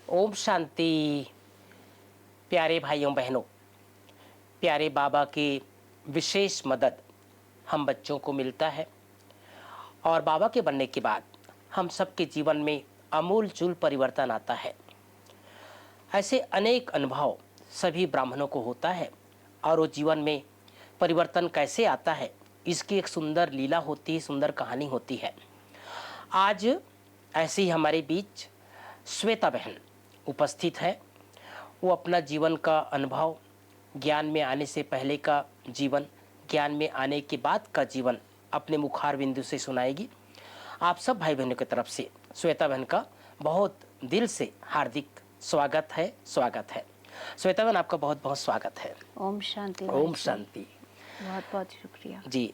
ओम शांति। प्यारे भाइयों बहनों, प्यारे बाबा की विशेष मदद हम बच्चों को मिलता है और बाबा के बनने के बाद हम सबके जीवन में आमूल-चूल परिवर्तन आता है। ऐसे अनेक अनुभव सभी ब्राह्मणों को होता है और वो जीवन में परिवर्तन कैसे आता है, इसकी एक सुंदर लीला होती है, सुंदर कहानी होती है। आज ऐसे ही हमारे बीच श्वेता बहन उपस्थित है। वो अपना जीवन का अनुभव, ज्ञान में आने से पहले का जीवन, ज्ञान में आने के बाद का जीवन अपने मुखार बिंदु से सुनाएगी। आप सब भाई बहनों की तरफ से श्वेता बहन का बहुत दिल से हार्दिक स्वागत है। श्वेता बहन, आपका बहुत बहुत स्वागत है। ओम शांति। ओम शांति। बहुत बहुत शुक्रिया जी।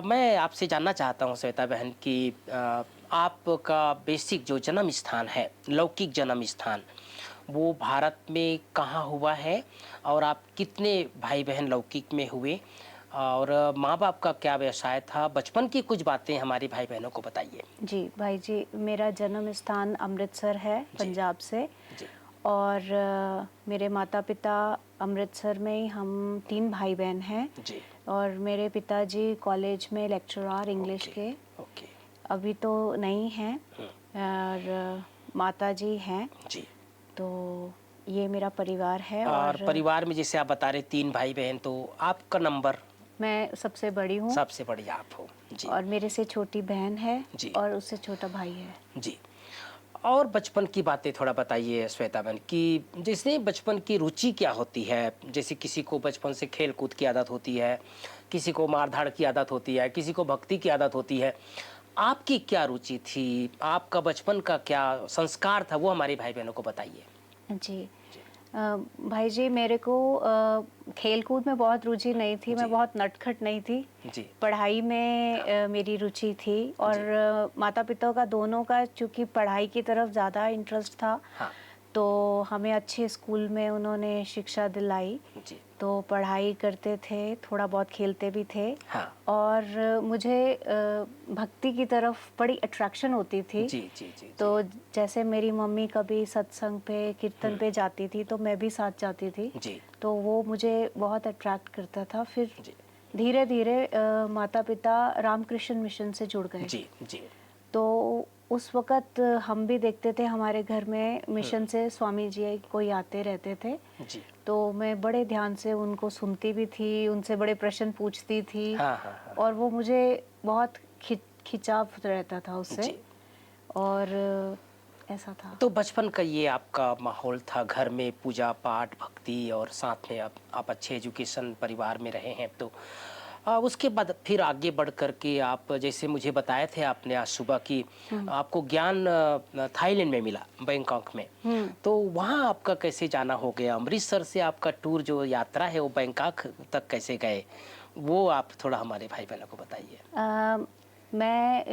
मैं आपसे जानना चाहता हूँ श्वेता बहन कि आपका बेसिक जो जन्म स्थान है, लौकिक जन्म स्थान, वो भारत में कहाँ हुआ है और आप कितने भाई बहन लौकिक में हुए और माँ बाप का क्या व्यवसाय था? बचपन की कुछ बातें हमारे भाई बहनों को बताइए। जी भाई जी, मेरा जन्म स्थान अमृतसर है, पंजाब से। जी। और मेरे माता पिता अमृतसर में ही, हम 3 भाई बहन हैं। जी। और मेरे पिताजी कॉलेज में लेक्चरर इंग्लिश के अभी तो नहीं हैं, और माता जी हैं। जी। तो ये मेरा परिवार है। और परिवार में जैसे आप बता रहे 3 भाई बहन, तो आपका नंबर? मैं सबसे बड़ी हूँ। सबसे बड़ी आप हो। जी। और मेरे से छोटी बहन है। जी। और उससे छोटा भाई है। जी। और बचपन की बातें थोड़ा बताइए श्वेता बहन कि जैसे बचपन की रुचि क्या होती है? जैसे किसी को बचपन से खेल कूद की आदत होती है, किसी को मार-धाड़ की आदत होती है, किसी को भक्ति की आदत होती है। आपकी क्या रुचि थी? आपका बचपन का क्या संस्कार था? वो हमारे भाई बहनों को बताइए। जी। भाई जी, मेरे को खेल कूद में बहुत रुचि नहीं थी। मैं बहुत नटखट नहीं थी। जी। पढ़ाई में मेरी रुचि थी। और माता पिता का दोनों का चूँकि पढ़ाई की तरफ ज़्यादा इंटरेस्ट था। हाँ। तो हमें अच्छे स्कूल में उन्होंने शिक्षा दिलाई। जी। तो पढ़ाई करते थे, थोड़ा बहुत खेलते भी थे। हाँ। और मुझे भक्ति की तरफ बड़ी अट्रैक्शन होती थी। जी, जी, जी, जी। तो जैसे मेरी मम्मी कभी सत्संग पे, कीर्तन पे जाती थी, तो मैं भी साथ जाती थी। जी। तो वो मुझे बहुत अट्रैक्ट करता था। फिर जी। धीरे-धीरे माता पिता रामकृष्ण मिशन से जुड़ गए। जी, जी। तो उस वक़्त हम भी देखते थे, हमारे घर में मिशन से स्वामी जी कोई आते रहते थे। जी। तो मैं बड़े ध्यान से उनको सुनती भी थी, उनसे बड़े प्रश्न पूछती थी। हाँ, हाँ, हाँ। और वो मुझे बहुत खिंचाव रहता था उससे। जी। और ऐसा था। तो बचपन का ये आपका माहौल था, घर में पूजा पाठ, भक्ति और साथ में आप अच्छे एजुकेशन परिवार में रहे हैं। तो उसके बाद फिर आगे बढ़ कर के आप जैसे मुझे बताए थे आपने आज सुबह की आपको ज्ञान थाईलैंड में मिला, बैंकॉक में। तो वहाँ आपका कैसे जाना हो गया? अमृतसर से आपका टूर जो यात्रा है वो बैंकॉक तक कैसे गए? वो आप थोड़ा हमारे भाई बहनों को बताइए।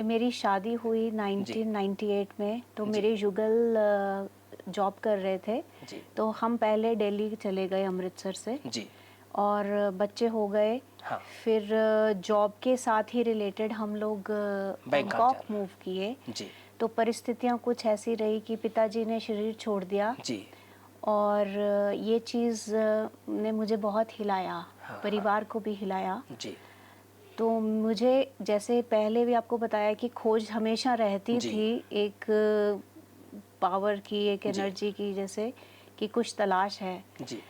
मेरी शादी हुई 1998 में। तो मेरे युगल जॉब कर रहे थे। जी। तो हम पहले दिल्ली चले गए अमृतसर से। जी। और बच्चे हो गए। हाँ। फिर जॉब के साथ ही रिलेटेड हम लोग बैंकॉक मूव किए। जी। तो परिस्थितियां कुछ ऐसी रही कि पिताजी ने शरीर छोड़ दिया। जी। और ये चीज़ ने मुझे बहुत हिलाया। हाँ, परिवार को भी हिलाया। जी। तो मुझे जैसे पहले भी आपको बताया कि खोज हमेशा रहती थी, एक पावर की, एक एनर्जी की, जैसे कि कुछ तलाश है। जी।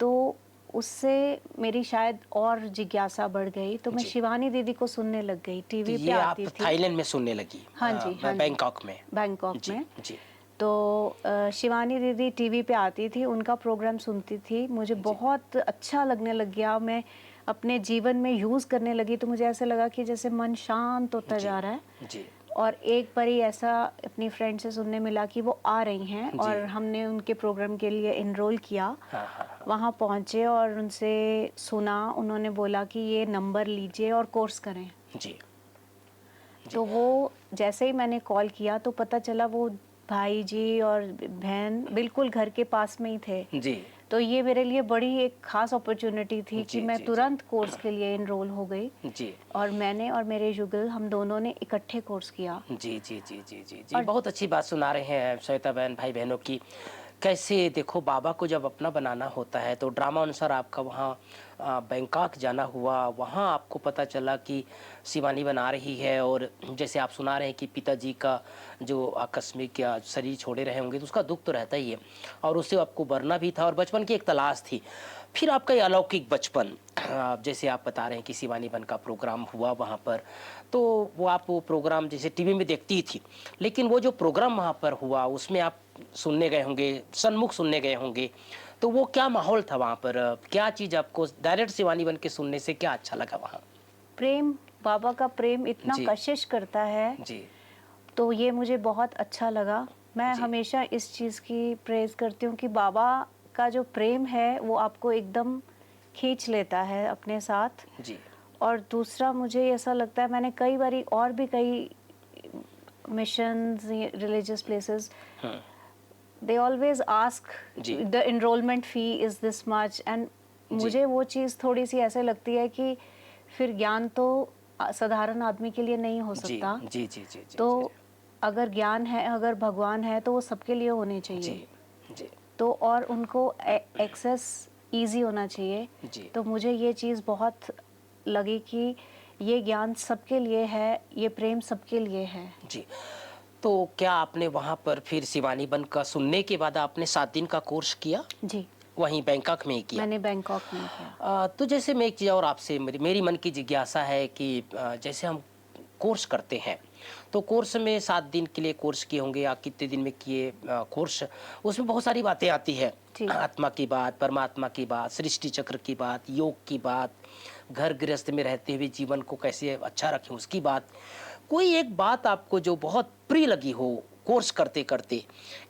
तो उससे मेरी शायद और जिज्ञासा बढ़ गई। तो मैं शिवानी दीदी को सुनने लग गई, टीवी पे आती थी। थाईलैंड में सुनने लगी? हाँ जी, हाँ जी। बैंकॉक में? बैंकॉक में। जी। तो शिवानी दीदी टीवी पे आती थी, उनका प्रोग्राम सुनती थी। मुझे बहुत अच्छा लगने लग गया। मैं अपने जीवन में यूज़ करने लगी। तो मुझे ऐसा लगा कि जैसे मन शांत होता जा रहा है। जी। और एक बार ही ऐसा अपनी फ्रेंड से सुनने मिला कि वो आ रही हैं। और हमने उनके प्रोग्राम के लिए एनरोल किया। वहाँ पहुँचे और उनसे सुना। उन्होंने बोला कि ये नंबर लीजिए और कोर्स करें। जी। तो वो जैसे ही मैंने कॉल किया तो पता चला वो भाई जी और बहन बिल्कुल घर के पास में ही थे। जी। तो ये मेरे लिए बड़ी एक खास अपॉर्चुनिटी थी कि मैं जी। तुरंत कोर्स के लिए एनरोल हो गई। जी। और मैंने और मेरे युगल, हम दोनों ने इकट्ठे कोर्स किया। जी। जी। जी। जी। जी। जी। बहुत अच्छी बात सुना रहे हैं श्वेता बहन, भाई बहनों की कैसे देखो बाबा को जब अपना बनाना होता है तो ड्रामा अनुसार आपका वहाँ बैंकॉक जाना हुआ, वहाँ आपको पता चला कि शिवानी बना रही है और जैसे आप सुना रहे हैं कि पिताजी का जो आकस्मिक या शरीर छोड़े रहे होंगे तो उसका दुख तो रहता ही है और उससे आपको मरना भी था और बचपन की एक तलाश थी। फिर आपका ये अलौकिक बचपन, जैसे आप बता रहे हैं कि शिवानी बन का प्रोग्राम हुआ वहाँ पर, तो वो प्रोग्राम जैसे टीवी में देखती थी, लेकिन वो जो प्रोग्राम वहाँ पर हुआ उसमें आप सुनने गए होंगे, सन्मुख सुनने गए होंगे, तो वो क्या माहौल था वहाँ पर? क्या चीज़ आपको डायरेक्ट शिवानी बन के सुनने से क्या अच्छा लगा वहाँ? प्रेम, बाबा का प्रेम इतना जी। कशिश करता है, जी। तो ये मुझे बहुत अच्छा लगा। मैं जी। हमेशा इस चीज़ की प्रेज़ करती हूँ कि बाबा का जो प्रेम है वो आपको एकदम खींच लेता है अपने साथ। जी। और दूसरा मुझे ऐसा लगता है, मैंने कई बारी और भी कई मिशंस, रिलीजियस प्लेसेस, हाँ। दे ऑलवेज आस्क जी। The enrolment fee is this much, and जी। मुझे वो चीज़ थोड़ी सी ऐसे लगती है कि फिर ज्ञान तो साधारण आदमी के लिए नहीं हो जी। सकता। जी। जी। जी। जी। तो अगर ज्ञान है, अगर भगवान है, तो वो सबके लिए होने जी। चाहिए। जी। तो और उनको एक्सेस इजी होना चाहिए। जी। तो मुझे ये चीज़ बहुत लगी कि ये ज्ञान सबके लिए है, ये प्रेम सबके लिए है। जी। तो क्या आपने वहाँ पर फिर शिवानी बन का सुनने के बाद आपने 7 दिन का कोर्स किया? जी, वहीं बैंकॉक में ही किया? मैंने बैंकॉक में किया। तो जैसे मैं एक चीज़ और आपसे मेरी मन की जिज्ञासा है कि जैसे हम कोर्स करते हैं तो कोर्स में 7 दिन के लिए कोर्स किए होंगे या कितने दिन में किए कोर्स, उसमें बहुत सारी बातें आती है। जी, आत्मा की बात, परमात्मा की बात, सृष्टि चक्र की बात, योग की बात, घर गृहस्थ में रहते हुए जीवन को कैसे अच्छा रखें उसकी बात। कोई एक बात आपको जो बहुत प्रिय लगी हो कोर्स करते करते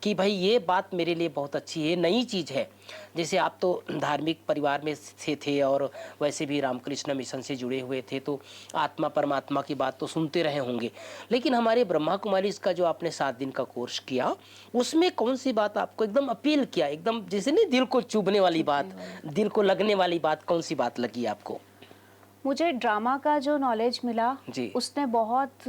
कि भाई ये बात मेरे लिए बहुत अच्छी है, नई चीज़ है। जैसे आप तो धार्मिक परिवार में से थे और वैसे भी रामकृष्ण मिशन से जुड़े हुए थे तो आत्मा परमात्मा की बात तो सुनते रहे होंगे, लेकिन हमारे ब्रह्मा कुमारी इसका जो आपने 7 दिन का कोर्स किया उसमें कौन सी बात आपको एकदम अपील किया, एकदम जैसे नहीं दिल को चुभने वाली बात, दिल को लगने वाली बात, कौन सी बात लगी आपको? मुझे ड्रामा का जो नॉलेज मिला, जी। उसने बहुत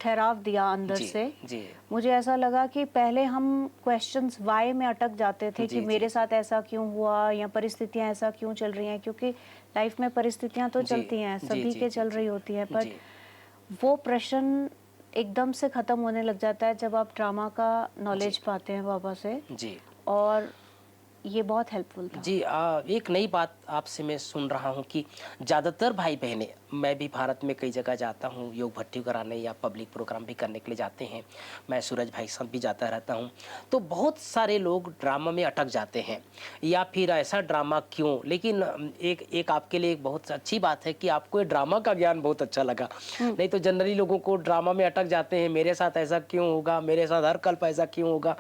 ठहराव दिया अंदर जी। से। जी। मुझे ऐसा लगा कि पहले हम क्वेश्चंस वाई में अटक जाते थे जी। कि जी। मेरे साथ ऐसा क्यों हुआ या परिस्थितियां ऐसा क्यों चल रही हैं, क्योंकि लाइफ में परिस्थितियां तो जी। चलती हैं, जी। सभी जी। के जी। चल रही होती हैं, बट जी। वो प्रश्न एकदम से ख़त्म होने लग जाता है जब आप ड्रामा का नॉलेज जी। पाते हैं बाबा से। जी। और ये बहुत हेल्पफुल था। जी, एक नई बात आपसे मैं सुन रहा हूँ कि ज़्यादातर भाई बहनें, मैं भी भारत में कई जगह जाता हूँ योग भट्टी कराने या पब्लिक प्रोग्राम भी करने के लिए जाते हैं, मैं सूरज भाई साथ भी जाता रहता हूँ, तो बहुत सारे लोग ड्रामा में अटक जाते हैं या फिर ऐसा ड्रामा क्यों, लेकिन एक एक आपके लिए एक बहुत अच्छी बात है कि आपको ये ड्रामा का ज्ञान बहुत अच्छा लगा। नहीं तो जनरली लोगों को ड्रामा में अटक जाते हैं, मेरे साथ ऐसा क्यों होगा, मेरे साथ हर कल्प ऐसा क्यों होगा,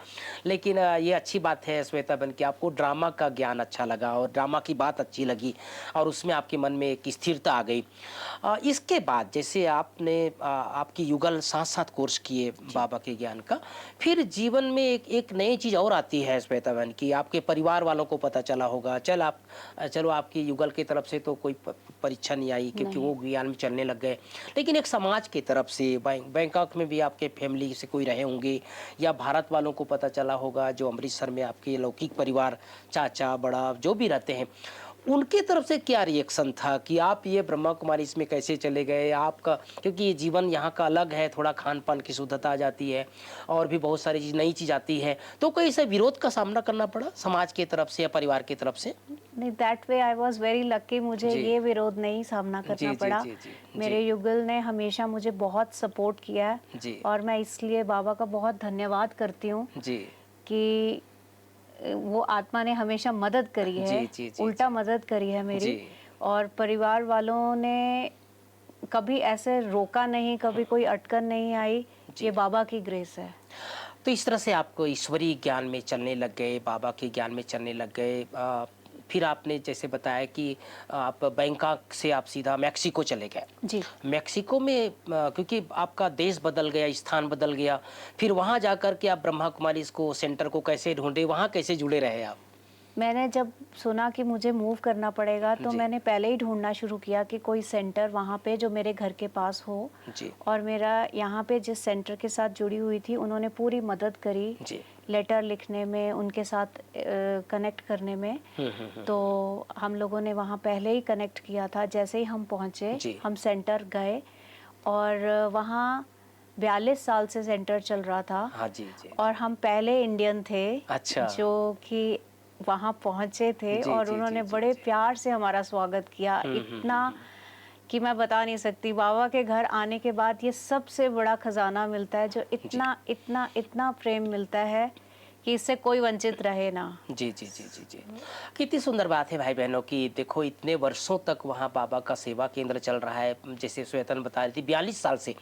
लेकिन ये अच्छी बात है श्वेता बन के आपको ड्रामा का ज्ञान अच्छा लगा और ड्रामा की बात अच्छी लगी और उसमें आपके मन में एक स्थिरता आ गई। इसके बाद जैसे आपने आपकी युगल साथ साथ कोर्स किए बाबा के ज्ञान का, फिर जीवन में एक नई चीज़ और आती है श्वेता बहन की, आपके परिवार वालों को पता चला होगा, चलो आपकी युगल की तरफ से तो कोई परीक्षा नहीं आई क्योंकि वो ज्ञान में चलने लग गए, लेकिन एक समाज की तरफ से बैंकॉक में भी आपके फैमिली से कोई रहे होंगे या भारत वालों को पता चला होगा जो अमृतसर में आपके लौकिक परिवार, चाचा बड़ा जो भी रहते हैं, उनकी तरफ से क्या रिएक्शन था कि आप ये ब्रह्मा कुमारी इसमें कैसे चले गए आपका, क्योंकि ये जीवन यहाँ का अलग है, थोड़ा खान पान की शुद्धता आ जाती है और भी बहुत सारी चीज़ नई चीज़ आती है, तो कोई ऐसे विरोध का सामना करना पड़ा समाज की तरफ से या परिवार की तरफ से? नहीं, that way I was very lucky, मुझे जी। ये विरोध नहीं सामना करना जी। जी। पड़ा। जी। जी। मेरे युगल ने हमेशा मुझे बहुत सपोर्ट किया है जी। और मैं इसलिए बाबा का बहुत धन्यवाद करती हूँ जी। कि वो आत्मा ने हमेशा मदद करी है, जी। जी। जी। उल्टा मदद करी है मेरी। जी। और परिवार वालों ने कभी ऐसे रोका नहीं, कभी कोई अटकन नहीं आई। जी। ये बाबा की ग्रेस है। तो इस तरह से आपको ईश्वरीय ज्ञान में चलने लग गए, बाबा के ज्ञान में चलने लग गए। फिर आपने जैसे बताया कि आप बैंकॉक से आप सीधा मैक्सिको चले गए। जी। मैक्सिको में क्योंकि आपका देश बदल गया, स्थान बदल गया, फिर वहाँ जाकर के आप ब्रह्मा कुमारी इसको सेंटर को कैसे ढूंढे, वहाँ कैसे जुड़े रहे आप? मैंने जब सुना कि मुझे मूव करना पड़ेगा तो जी। मैंने पहले ही ढूंढना शुरू किया कि कोई सेंटर वहाँ पे जो मेरे घर के पास हो। जी। और मेरा यहाँ पे जिस सेंटर के साथ जुड़ी हुई थी उन्होंने पूरी मदद करी। जी। लेटर लिखने में, उनके साथ कनेक्ट करने में। तो हम लोगों ने वहाँ पहले ही कनेक्ट किया था। जैसे ही हम पहुँचे, हम सेंटर गए और वहाँ 42 साल से सेंटर चल रहा था। हाँ जी जी। और हम पहले इंडियन थे अच्छा। जो कि वहाँ पहुँचे थे। जी और जी उन्होंने जी जी बड़े जी। प्यार से हमारा स्वागत किया, इतना कि मैं बता नहीं सकती। बाबा के घर आने के बाद ये सबसे बड़ा खजाना मिलता है, जो जी इतना इतना इतना प्रेम मिलता है कि इससे कोई वंचित रहे ना। जी जी जी जी जी। कितनी सुंदर बात है भाई बहनों की। देखो इतने वर्षों तक वहाँ बाबा का सेवा केंद्र चल रहा है, जैसे श्वेतन बता रही थी 42 साल से,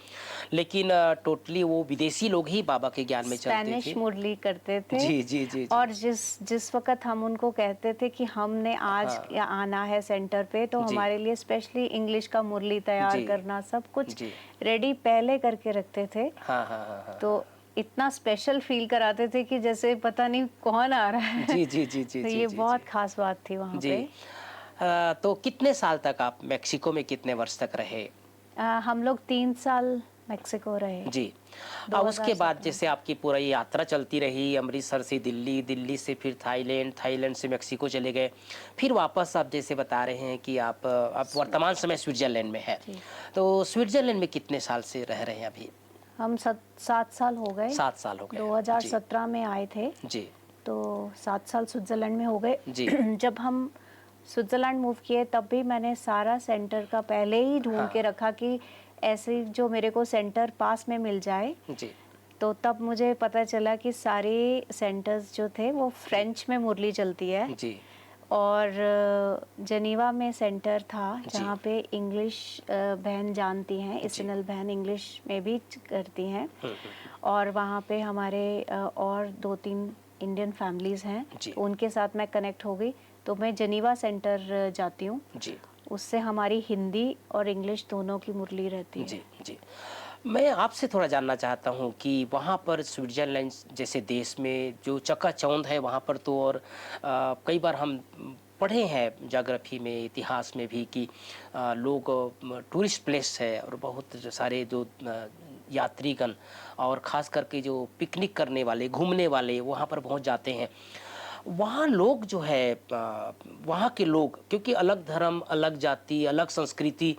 लेकिन टोटली वो विदेशी लोग ही बाबा के ज्ञान में चलते थे। स्पेनिश मुरली करते थे। जी जी जी जी। और जिस वक्त हम उनको कहते थे कि हमने आज हाँ आना है सेंटर पे, तो जी हमारे लिए स्पेशली इंग्लिश का मुरली तैयार जी करना, सब कुछ जी। रेडी पहले करके रखते थे। हाँ हाँ हाँ हाँ तो इतना स्पेशल फील कराते थे कि जैसे पता नहीं कौन आ रहा है। जी जी जी जी तो जी ये जी बहुत जी खास बात थी वहाँ जी। पे। तो कितने साल तक आप मेक्सिको में, कितने वर्ष तक रहे? हम लोग 3 साल मेक्सिको रहे। जी। उसके बाद 2017 जैसे आपकी पूरा ये यात्रा चलती रही, अमृतसर से दिल्ली, दिल्ली से फिर थाईलैंड, थाईलैंड से मेक्सिको चले गए, फिर वापस आप जैसे बता रहे हैं कि आप वर्तमान समय स्विट्जरलैंड में है। जी। तो स्विट्जरलैंड में कितने साल से रह रहे हैं अभी? हम 7 साल हो गए। 7 साल हो गए। जी 2017 में आए थे, जी तो 7 साल स्विट्ज़रलैंड में हो गए। जी। जब हम स्विट्ज़रलैंड मूव किए तब भी मैंने सारा सेंटर का पहले ही ढूंढ के हाँ रखा कि ऐसे जो मेरे को सेंटर पास में मिल जाए। जी तो तब मुझे पता चला कि सारे सेंटर्स जो थे वो फ्रेंच में मुरली चलती है। जी और जनीवा में सेंटर था जी। जहाँ पे इंग्लिश बहन जानती हैं, जी। इसनल बहन इंग्लिश में भी करती हैं। और वहाँ पे हमारे और 2-3 इंडियन फैमिलीज़ हैं, जी तो उनके साथ मैं कनेक्ट हो गई। तो मैं जनीवा सेंटर जाती हूँ, जी उससे हमारी हिंदी और इंग्लिश दोनों की मुरली रहती है। जी जी। मैं आपसे थोड़ा जानना चाहता हूँ कि वहाँ पर स्विट्जरलैंड जैसे देश में जो चकाचौंध है वहाँ पर, तो और कई बार हम पढ़े हैं ज्योग्राफी में, इतिहास में भी कि लोग टूरिस्ट प्लेस है और बहुत जो सारे जो यात्रीगण और ख़ास करके जो पिकनिक करने वाले, घूमने वाले वहाँ पर पहुँच जाते हैं। वहाँ लोग जो है वहाँ के लोग, क्योंकि अलग धर्म, अलग जाति, अलग संस्कृति,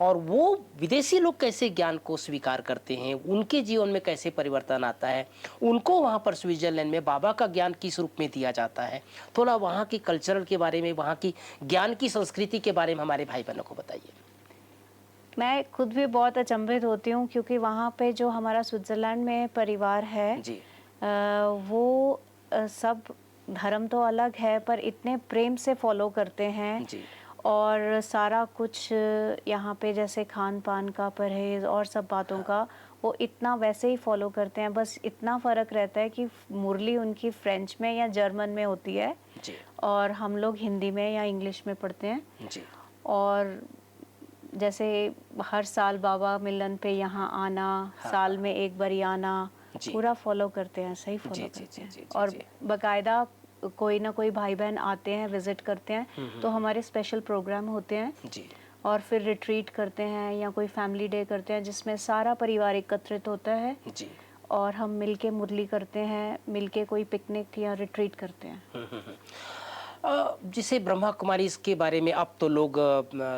और वो विदेशी लोग कैसे ज्ञान को स्वीकार करते हैं, उनके जीवन में कैसे परिवर्तन आता है, उनको वहाँ पर स्विट्जरलैंड में बाबा का ज्ञान किस रूप में दिया जाता है, थोड़ा वहाँ की कल्चरल के बारे में, वहाँ की ज्ञान की संस्कृति के बारे में हमारे भाई बहनों को बताइए। मैं खुद भी बहुत अचंभित होती हूँ क्योंकि वहाँ पे जो हमारा स्विट्ज़रलैंड में परिवार है, जी वो सब धर्म तो अलग है पर इतने प्रेम से फॉलो करते हैं। जी और सारा कुछ यहाँ पे जैसे खान पान का परहेज़ और सब बातों का वो इतना वैसे ही फॉलो करते हैं। बस इतना फ़र्क रहता है कि मुरली उनकी फ्रेंच में या जर्मन में होती है जी और हम लोग हिंदी में या इंग्लिश में पढ़ते हैं। जी और जैसे हर साल बाबा मिलन पे यहाँ आना, साल में एक बारी आना, जी पूरा फॉलो करते हैं, सही जी फॉलो जी करते जी हैं। जी जी और जी बाकायदा कोई ना कोई भाई बहन आते हैं, विजिट करते हैं, तो हमारे स्पेशल प्रोग्राम होते हैं जी और फिर रिट्रीट करते हैं या कोई फैमिली डे करते हैं जिसमें सारा परिवार एकत्रित होता है जी। और हम मिलके मुरली करते हैं, मिलके कोई पिकनिक या रिट्रीट करते हैं। जैसे ब्रह्मा कुमारी इसके बारे में अब तो लोग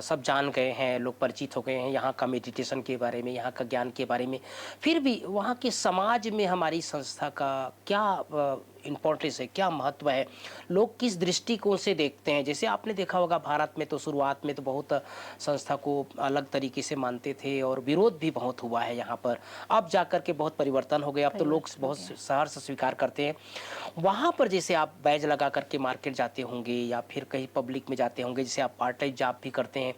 सब जान गए हैं, लोग परिचित हो गए हैं यहाँ का मेडिटेशन के बारे में, यहाँ का ज्ञान के बारे में। फिर भी वहाँ के समाज में हमारी संस्था का क्या इम्पोर्टेंस है, क्या महत्व है, लोग किस दृष्टिकोण से देखते हैं? जैसे आपने देखा होगा भारत में तो शुरुआत में तो बहुत संस्था को अलग तरीके से मानते थे और विरोध भी बहुत हुआ है यहाँ पर। अब जाकर के बहुत परिवर्तन हो गया, अब तो लोग बहुत सहर्ष स्वीकार करते हैं। वहाँ पर जैसे आप बैज लगा करके मार्केट जाते होंगे या फिर कहीं पब्लिक में जाते होंगे, जैसे आप पार्ट टाइम जॉब भी करते हैं,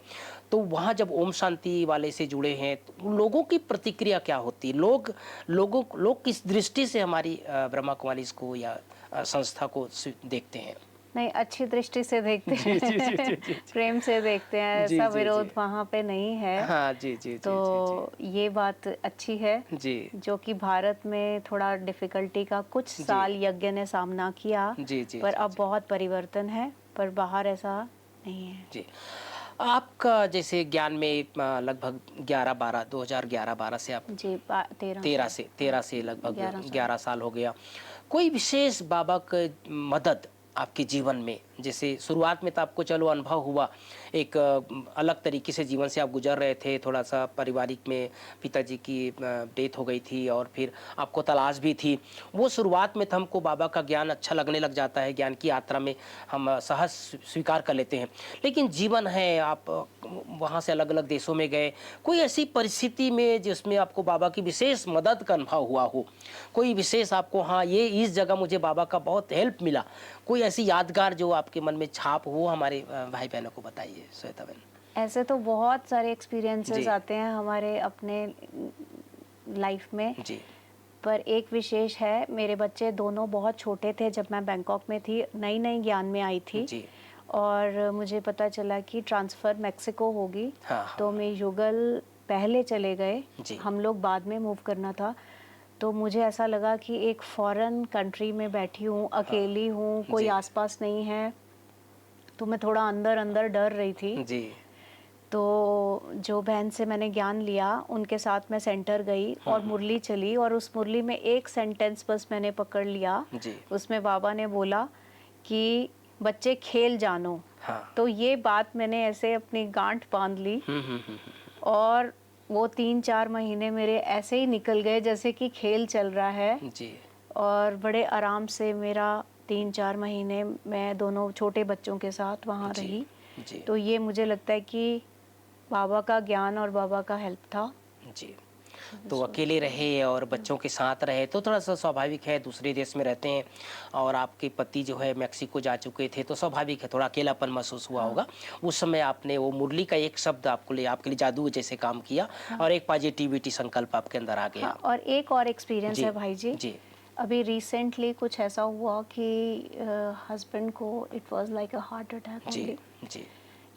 तो वहाँ जब ओम शांति वाले से जुड़े हैं तो लोगों की प्रतिक्रिया क्या होती है? लोग किस दृष्टि से हमारी ब्रह्मा कुमारी को या संस्था को देखते हैं? नहीं, अच्छी दृष्टि से देखते जी हैं। जी जी जी जी प्रेम से देखते हैं, जी ऐसा जी विरोध जी। वहाँ पे नहीं है। हाँ जी जी जी तो जी ये बात अच्छी है जी जो कि भारत में थोड़ा डिफिकल्टी का कुछ साल यज्ञ ने सामना किया, जी जी पर जी अब बहुत परिवर्तन है, पर बाहर ऐसा नहीं है। जी। आपका जैसे ज्ञान में लगभग 2011-12 से आप जी 13 13 से लगभग 11 साल। 11 साल हो गया। कोई विशेष बाबा का मदद आपके जीवन में, जैसे शुरुआत में तो आपको चलो अनुभव हुआ, एक अलग तरीके से जीवन से आप गुजर रहे थे, थोड़ा सा पारिवारिक में पिताजी की डेथ हो गई थी और फिर आपको तलाश भी थी। वो शुरुआत में तो हमको बाबा का ज्ञान अच्छा लगने लग जाता है, ज्ञान की यात्रा में हम सहज स्वीकार कर लेते हैं। लेकिन जीवन है, आप वहाँ से अलग अलग देशों में गए, कोई ऐसी परिस्थिति में जिसमें आपको बाबा की विशेष मदद का अनुभव हुआ हो, कोई विशेष आपको, हाँ ये इस जगह मुझे बाबा का बहुत हेल्प मिला, कोई ऐसी यादगार जो आपके मन में छाप हो, हमारे भाई बहनों को बताइए श्वेता बहन। ऐसे तो बहुत सारे जी। एक्सपीरियंसेस आते हैं हमारे अपने लाइफ में, जी पर एक विशेष है। मेरे बच्चे दोनों बहुत छोटे थे जब मैं बैंकॉक में थी, नई नई ज्ञान में आई थी जी। और मुझे पता चला कि ट्रांसफ़र मेक्सिको होगी। हाँ, हाँ। तो मैं युगल पहले चले गए, जी। हम लोग बाद में मूव करना था। तो मुझे ऐसा लगा कि एक फॉरेन कंट्री में बैठी हूँ, अकेली हूँ, कोई जी। आसपास नहीं है, तो मैं थोड़ा अंदर अंदर डर रही थी। जी। तो जो बहन से मैंने ज्ञान लिया उनके साथ मैं सेंटर गई और मुरली चली, और उस मुरली में एक सेंटेंस बस मैंने पकड़ लिया। जी। उसमें बाबा ने बोला कि बच्चे खेल जानो। हाँ। तो ये बात मैंने ऐसे अपनी गांठ बांध ली और वो 3-4 महीने मेरे ऐसे ही निकल गए जैसे कि खेल चल रहा है। जी। और बड़े आराम से मेरा 3-4 महीने मैं दोनों छोटे बच्चों के साथ वहाँ जी। रही। जी। तो ये मुझे लगता है कि बाबा का ज्ञान और बाबा का हेल्प था। जी। तो अकेले रहे और बच्चों के साथ रहे तो थोड़ा सा स्वाभाविक है, दूसरे देश में रहते हैं और आपके पति जो है मेक्सिको जा चुके थे, तो स्वाभाविक है थोड़ा अकेलापन महसूस हुआ होगा। उस समय आपने वो मुरली का एक शब्द आपके लिए जादू जैसे काम किया और एक पॉजिटिविटी संकल्प आपके अंदर आ गया। हाँ, और एक और एक्सपीरियंस जी। है भाई जी। जी। अभी रिसेंटली कुछ ऐसा हुआ कि हस्बैंड को it was like a heart attack जी। ओनली, जी।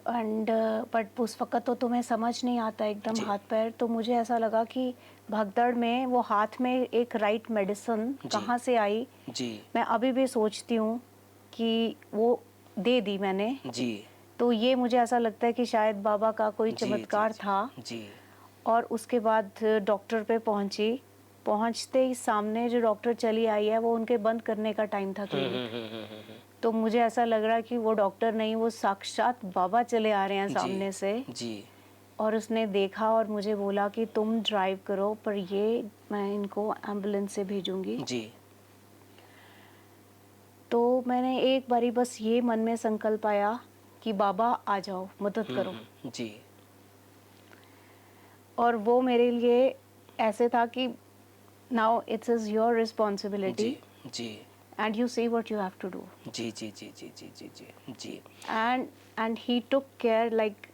एंड बट उस वक्त तो तुम्हें समझ नहीं आता एकदम जी। हाथ पैर। तो मुझे ऐसा लगा कि भगदड़ में वो हाथ में एक राइट मेडिसिन जी। कहाँ से आई। जी। मैं अभी भी सोचती हूँ कि वो दे दी मैंने। जी। तो ये मुझे ऐसा लगता है कि शायद बाबा का कोई जी। चमत्कार था। जी। और उसके बाद डॉक्टर पे पहुंची, पहुंचते ही सामने जो डॉक्टर चली आई है वो उनके बंद करने का टाइम था क्लिनिक। तो मुझे ऐसा लग रहा है कि वो डॉक्टर नहीं, वो साक्षात बाबा चले आ रहे हैं सामने से। जी। और उसने देखा और मुझे बोला कि तुम ड्राइव करो, पर ये मैं इनको एम्बुलेंस से भेजूंगी। जी। तो मैंने एक बारी बस ये मन में संकल्प आया कि बाबा आ जाओ, मदद करो। जी। और वो मेरे लिए ऐसे था कि now it's is your responsibility जी। जी। and you see what you have to do. जी। जी। जी। जी। जी। जी। जी। जी। And he took care like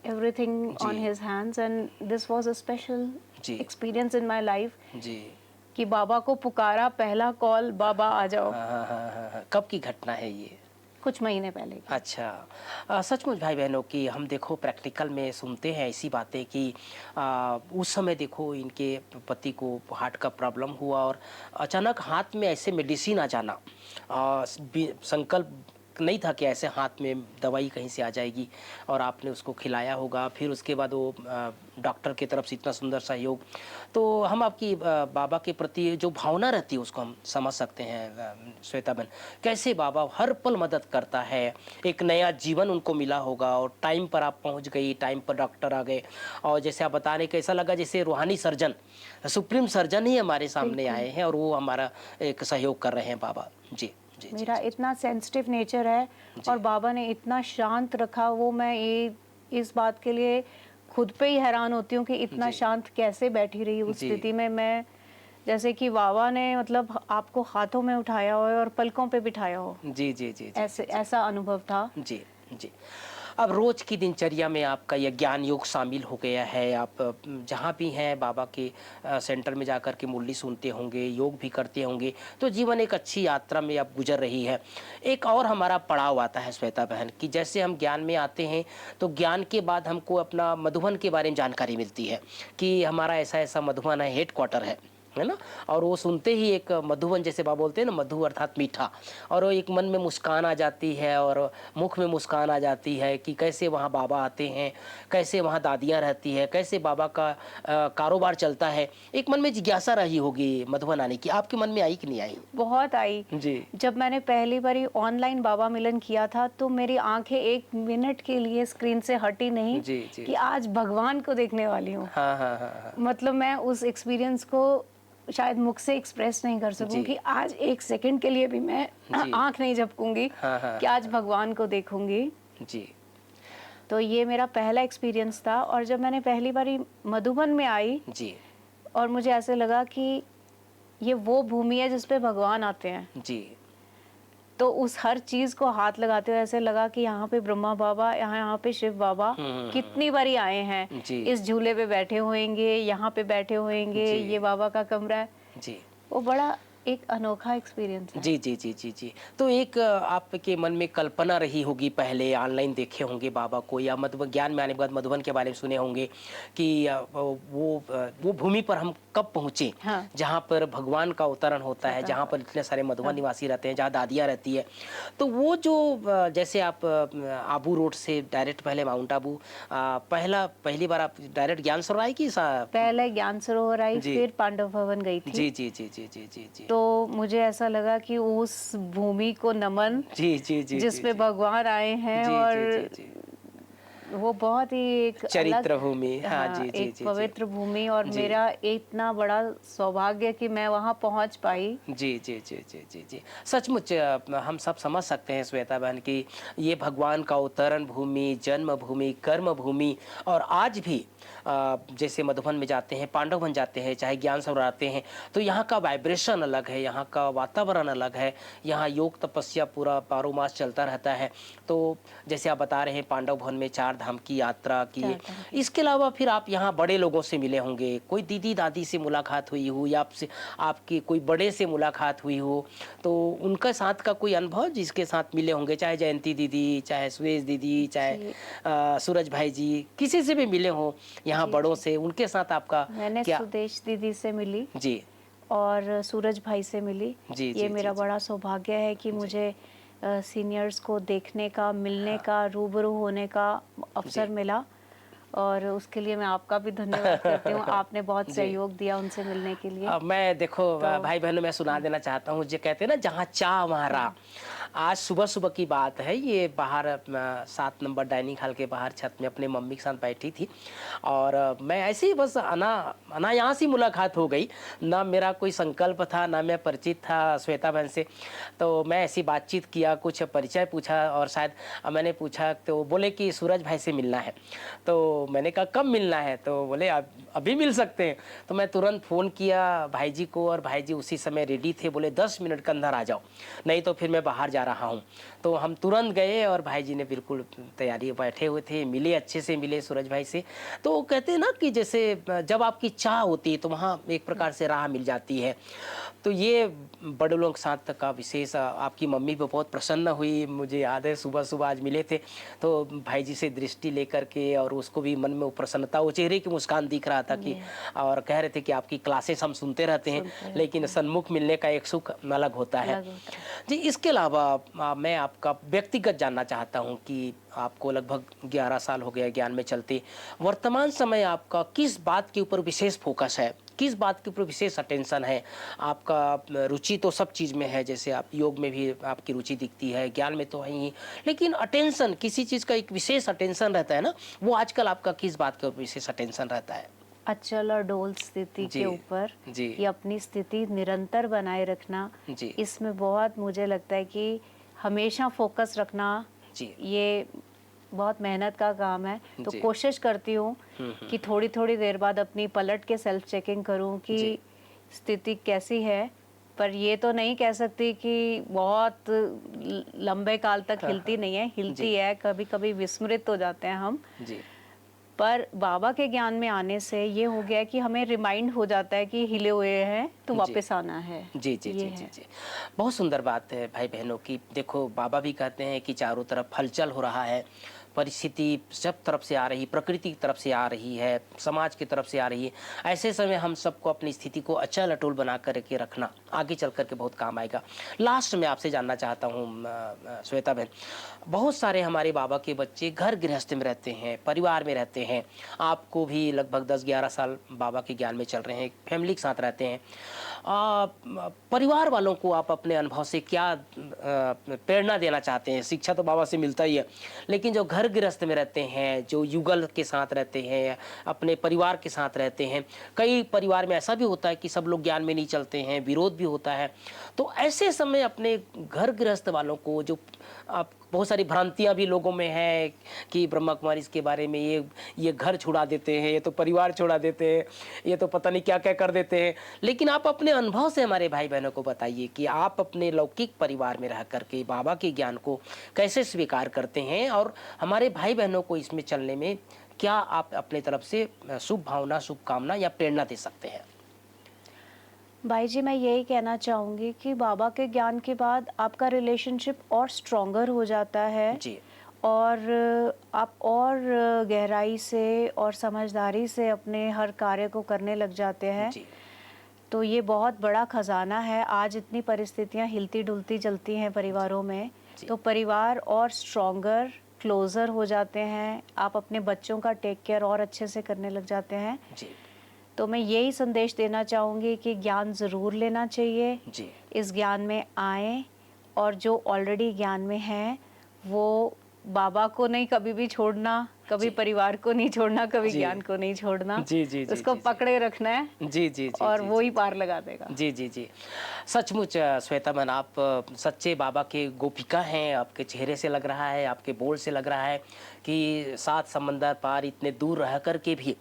everything on जी। his hands, and this was a special जी। experience in my life जी। कि बाबा को पुकारा, पहला कॉल, बाबा आ जाओ। हाँ, हाँ, हाँ, हाँ, हाँ। कब की घटना है ये? कुछ महीने पहले की। अच्छा। सचमुच भाई बहनों कि हम देखो प्रैक्टिकल में सुनते हैं ऐसी बातें कि उस समय देखो इनके पति को हार्ट का प्रॉब्लम हुआ और अचानक हाथ में ऐसे मेडिसिन आ जाना, संकल्प नहीं था कि ऐसे हाथ में दवाई कहीं से आ जाएगी और आपने उसको खिलाया होगा, फिर उसके बाद वो डॉक्टर की तरफ से इतना सुंदर सहयोग। तो हम आपकी बाबा के प्रति जो भावना रहती है उसको हम समझ सकते हैं श्वेता बहन, कैसे बाबा हर पल मदद करता है। एक नया जीवन उनको मिला होगा और टाइम पर आप पहुंच गई, टाइम पर डॉक्टर आ गए और जैसे आप बता रहे कैसा लगा जैसे रूहानी सर्जन, सुप्रीम सर्जन ही हमारे सामने आए हैं और वो हमारा एक सहयोग कर रहे हैं बाबा। जी। जी। मेरा इतना सेंसिटिव नेचर है और बाबा ने इतना शांत रखा, वो मैं ये इस बात के लिए खुद पे ही हैरान होती हूँ कि इतना शांत कैसे बैठी रही उस स्थिति में। मैं जैसे कि बाबा ने मतलब आपको हाथों में उठाया हो और पलकों पे बिठाया हो। जी। जी। जी। ऐसे ऐसा अनुभव था। जी। जी। अब रोज की दिनचर्या में आपका यह ज्ञान योग शामिल हो गया है। आप जहाँ भी हैं बाबा के सेंटर में जाकर के मुरली सुनते होंगे, योग भी करते होंगे, तो जीवन एक अच्छी यात्रा में अब गुजर रही है। एक और हमारा पड़ाव आता है श्वेता बहन कि जैसे हम ज्ञान में आते हैं तो ज्ञान के बाद हमको अपना मधुबन के बारे में जानकारी मिलती है कि हमारा ऐसा ऐसा मधुबन है, हेड क्वार्टर है है ना। और वो सुनते ही एक मधुबन, जैसे बाबा बोलते हैं ना, मधु अर्थात मीठा, और वो एक मन में मुस्कान आ जाती है और मुख में मुस्कान आ जाती है कि कैसे वहाँ बाबा आते हैं, कैसे वहाँ दादियाँ रहती है, कैसे बाबा का कारोबार चलता है। एक मन में जिज्ञासा रही होगी मधुबन आने की, आपके मन में आई कि नहीं आई? बहुत आई। जी जब मैंने पहली बारी ऑनलाइन बाबा मिलन किया था तो मेरी आंखें 1 मिनट के लिए स्क्रीन से हटी नहीं जी जी कि आज भगवान को देखने वाली हूँ। हाँ हाँ हाँ हाँ मतलब मैं उस एक्सपीरियंस को शायद मुख से एक्सप्रेस नहीं कर सकूं जी कि आज 1 सेकंड के लिए भी मैं जी आंख नहीं झपकूंगी हाँ हाँ कि आज भगवान को देखूंगी। जी तो ये मेरा पहला एक्सपीरियंस था। और जब मैंने पहली बारी मधुबन में आई जी और मुझे ऐसे लगा कि ये वो भूमि है जिस पे भगवान आते हैं, जी तो उस हर चीज को हाथ लगाते हुए ऐसे लगा कि यहाँ पे ब्रह्मा बाबा, यहाँ पे शिव बाबा कितनी बारी आए हैं। जी इस झूले पे बैठे होंगे, यहाँ पे बैठे होंगे, जी ये बाबा का कमरा है। जी वो बड़ा एक अनोखा एक्सपीरियंस है। जी जी जी जी जी। तो एक आपके मन में कल्पना रही होगी, पहले ऑनलाइन देखे होंगे बाबा को, या मधुबन ज्ञान में आने के बाद मधुबन के बारे में सुने होंगे कि वो भूमि पर हम कब पहुँचे, हाँ। जहाँ पर भगवान का अवतरण होता है, जहाँ पर इतने सारे मधुबन निवासी रहते हैं, जहाँ दादियाँ रहती है। तो वो जो जैसे आप आबू रोड से डायरेक्ट पहले माउंट आबू, पहली बार आप डायरेक्ट ज्ञान सरोवर आई कि पहले ज्ञान सरोवर आई, जी। फिर पांडव भवन गई थी। जी जी जी जी जी जी जी तो मुझे ऐसा लगा कि उस भूमि को नमन जी जी जी जिसपे भगवान आए हैं, जी और जी जी वो बहुत ही एक चरित्र अलग, भूमि, हाँ हाँ, जी जी एक जी पवित्र भूमि। और जी। मेरा इतना बड़ा सौभाग्य कि मैं वहां पहुंच पाई। जी जी जी जी जी जी। सचमुच हम सब समझ सकते हैं श्वेता बहन की ये भगवान का अवतरण भूमि, जन्म भूमि, कर्म भूमि। और आज भी जैसे मधुबन में जाते हैं, पांडव वन जाते हैं, चाहे ज्ञान सरोवर आते हैं, तो यहाँ का वाइब्रेशन अलग है, यहाँ का वातावरण अलग है, यहाँ योग तपस्या पूरा 12 मास चलता रहता है। तो जैसे आप बता रहे हैं पांडव भवन में 4 धाम की यात्रा की, इसके अलावा फिर आप यहाँ बड़े लोगों से मिले होंगे, कोई दीदी दादी से मुलाकात हुई हो, या आपसे आपकी कोई बड़े से मुलाकात हुई हो, तो उनका साथ का कोई अनुभव जिसके साथ मिले होंगे, चाहे जयंती दीदी, चाहे सुरेश दीदी, चाहे सूरज भाई जी, किसी से भी मिले हो यहाँ बड़ों से, उनके साथ आपका मैंने क्या? सुदेश दीदी से मिली जी और सूरज भाई से मिली। जी ये जी मेरा जी बड़ा सौभाग्य है कि मुझे सीनियर्स को देखने का, मिलने का, रूबरू होने का अवसर मिला। और उसके लिए मैं आपका भी धन्यवाद करती हूँ। आपने बहुत सहयोग दिया उनसे मिलने के लिए। मैं देखो भाई बहनों, मैं सुना देना चाहता हूँ, जो कहते हैं ना जहाँ चाह वहाँ राह। आज सुबह सुबह की बात है, ये बाहर 7 नंबर डाइनिंग हॉल के बाहर छत में अपने मम्मी के साथ बैठी थी, और मैं ऐसे ही बस अनायास ही मुलाकात हो गई, ना मेरा कोई संकल्प था, ना मैं परिचित था श्वेता बहन से। तो मैं ऐसी बातचीत किया, कुछ परिचय पूछा, और शायद मैंने पूछा तो बोले कि सूरज भाई से मिलना है। तो मैंने कहा कब मिलना है, तो बोले अभी मिल सकते हैं। तो मैं तुरंत फ़ोन किया भाई जी को, और भाई जी उसी समय रेडी थे, बोले 10 मिनट के अंदर आ जाओ, नहीं तो फिर मैं बाहर जा रहा हूँ। तो हम तुरंत गए, और भाई जी ने बिल्कुल तैयारी, बैठे हुए थे, मिले, अच्छे से मिले सूरज भाई से। तो वो कहते हैं ना कि जैसे जब आपकी चाह होती है तो वहाँ एक प्रकार से राह मिल जाती है। तो ये बड़े लोग के साथ का विशेष, आपकी मम्मी भी बहुत प्रसन्न हुई, मुझे याद है सुबह सुबह आज मिले थे, तो भाई जी से दृष्टि लेकर के, और उसको भी मन में वो प्रसन्नता, वो चेहरे की मुस्कान दिख रहा था कि, और कह रहे थे कि आपकी क्लासेस हम सुनते रहते हैं, लेकिन सन्मुख मिलने का एक सुख अलग होता है। जी, इसके अलावा मैं आपका व्यक्तिगत जानना चाहता हूँ कि आपको लगभग 11 साल हो गया ज्ञान में चलते, वर्तमान समय आपका किस बात के ऊपर विशेष फोकस है, किस बात के ऊपर विशेष अटेंशन है आपका? रुचि तो सब चीज़ में है, जैसे आप योग में भी आपकी रुचि दिखती है, ज्ञान में तो है ही, लेकिन अटेंशन, किसी चीज़ का एक विशेष अटेंशन रहता है ना, वो आजकल आपका किस बात का विशेष अटेंशन रहता है? अचल और डोल स्थिति के ऊपर, ये अपनी स्थिति निरंतर बनाए रखना, इसमें बहुत मुझे लगता है कि हमेशा फोकस रखना, ये बहुत मेहनत का काम है। तो कोशिश करती हूँ कि थोड़ी थोड़ी देर बाद अपनी पलट के सेल्फ चेकिंग करूँ कि स्थिति कैसी है, पर ये तो नहीं कह सकती कि बहुत लंबे काल तक हिलती नहीं है, हिलती है, कभी कभी विस्मृत हो जाते हैं हम। पर बाबा के ज्ञान में आने से ये हो गया कि हमें रिमाइंड हो जाता है कि हिले हुए हैं तो वापस आना है। जी जी जी जी जी, बहुत सुंदर बात है भाई बहनों की। देखो बाबा भी कहते हैं कि चारों तरफ हलचल हो रहा है, परिस्थिति सब तरफ से आ रही, प्रकृति की तरफ से आ रही है, समाज की तरफ से आ रही है, ऐसे समय हम सबको अपनी स्थिति को अचल अटूल बना कर के रखना आगे चल कर के बहुत काम आएगा। लास्ट में आपसे जानना चाहता हूँ श्वेता बहन, बहुत सारे हमारे बाबा के बच्चे घर गृहस्थ में रहते हैं, परिवार में रहते हैं। आपको भी लगभग 10-11 साल बाबा के ज्ञान में चल रहे हैं, फैमिली के साथ रहते हैं। परिवार वालों को आप अपने अनुभव से क्या प्रेरणा देना चाहते हैं? शिक्षा तो बाबा से मिलता ही है, लेकिन जो घर गृहस्थ में रहते हैं, जो युगल के साथ रहते हैं, अपने परिवार के साथ रहते हैं, कई परिवार में ऐसा भी होता है कि सब लोग ज्ञान में नहीं चलते हैं, विरोध भी होता है, तो ऐसे समय अपने घर गृहस्थ वालों को जो आप बहुत सारी भ्रांतियां भी लोगों में है कि ब्रह्मा कुमारी इसके बारे में ये घर छुड़ा देते हैं, ये तो परिवार छुड़ा देते हैं, ये तो पता नहीं क्या क्या कर देते हैं, लेकिन आप अपने अनुभव से हमारे भाई बहनों को बताइए कि आप अपने लौकिक परिवार में रह करके बाबा के ज्ञान को कैसे स्वीकार करते हैं और हमारे भाई बहनों को इसमें चलने में क्या आप अपने तरफ से शुभ भावना, शुभकामना या प्रेरणा दे सकते हैं? भाई जी, मैं यही कहना चाहूँगी कि बाबा के ज्ञान के बाद आपका रिलेशनशिप और स्ट्रॉन्गर हो जाता है जी। और आप और गहराई से और समझदारी से अपने हर कार्य को करने लग जाते हैं। जी। तो ये बहुत बड़ा खजाना है। आज इतनी परिस्थितियाँ हिलती डुलती चलती हैं परिवारों में, तो परिवार और स्ट्रॉन्गर, क्लोज़र हो जाते हैं। आप अपने बच्चों का टेक केयर और अच्छे से करने लग जाते हैं। जी। तो मैं यही संदेश देना चाहूँगी कि ज्ञान ज़रूर लेना चाहिए। जी। इस ज्ञान में आएँ और जो ऑलरेडी ज्ञान में हैं वो बाबा को नहीं कभी भी छोड़ना, कभी परिवार को नहीं छोड़ना, कभी ज्ञान को नहीं छोड़ना। जी, जी, जी, उसको जी, जी। पकड़े रखना है जी, जी, जी, और जी, वो जी। ही पार लगा देगा। जी, जी, जी। सचमुच श्वेता बहन, आप सच्चे बाबा के गोपिका हैं। आपके चेहरे से लग रहा है, आपके बोल से लग रहा है कि 7 समंदर पार इतने दूर रह कर के भी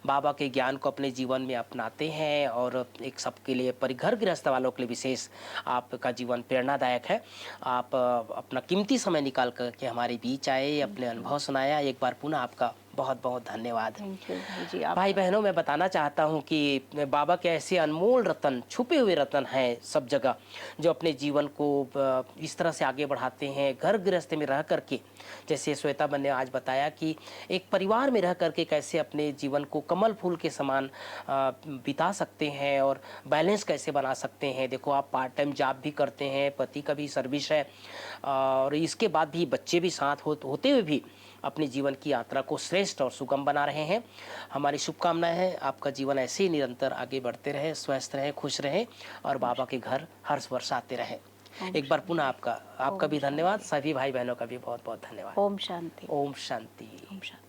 बाबा के ज्ञान को अपने जीवन में अपनाते हैं और एक सबके लिए घर गृहस्थ वालों के लिए विशेष आपका जीवन प्रेरणादायक है। आप अपना कीमती समय निकाल कर के हमारे बीच आए, अपने अनुभव सुनाया। एक बार पुनः आपका बहुत बहुत धन्यवाद। थैंक यू भाई जी। भाई बहनों, मैं बताना चाहता हूँ कि बाबा के ऐसे अनमोल रतन, छुपे हुए रतन हैं सब जगह, जो अपने जीवन को इस तरह से आगे बढ़ाते हैं घर गृहस्थ में रह करके। जैसे श्वेता बहन ने आज बताया कि एक परिवार में रह करके कैसे अपने जीवन को कमल फूल के समान बिता सकते हैं और बैलेंस कैसे बना सकते हैं। देखो, आप पार्ट टाइम जॉब भी करते हैं, पति का भी सर्विस है और इसके बाद भी बच्चे भी साथ होते हुए भी अपने जीवन की यात्रा को श्रेष्ठ और सुगम बना रहे हैं। हमारी शुभकामनाएं हैं आपका जीवन ऐसे ही निरंतर आगे बढ़ते रहे, स्वस्थ रहे, खुश रहे और बाबा के घर हर्ष बरसाते रहे। एक बार पुनः आपका भी धन्यवाद। सभी भाई बहनों का भी बहुत बहुत धन्यवाद। ओम शांति। ओम शांति। ओम शांति।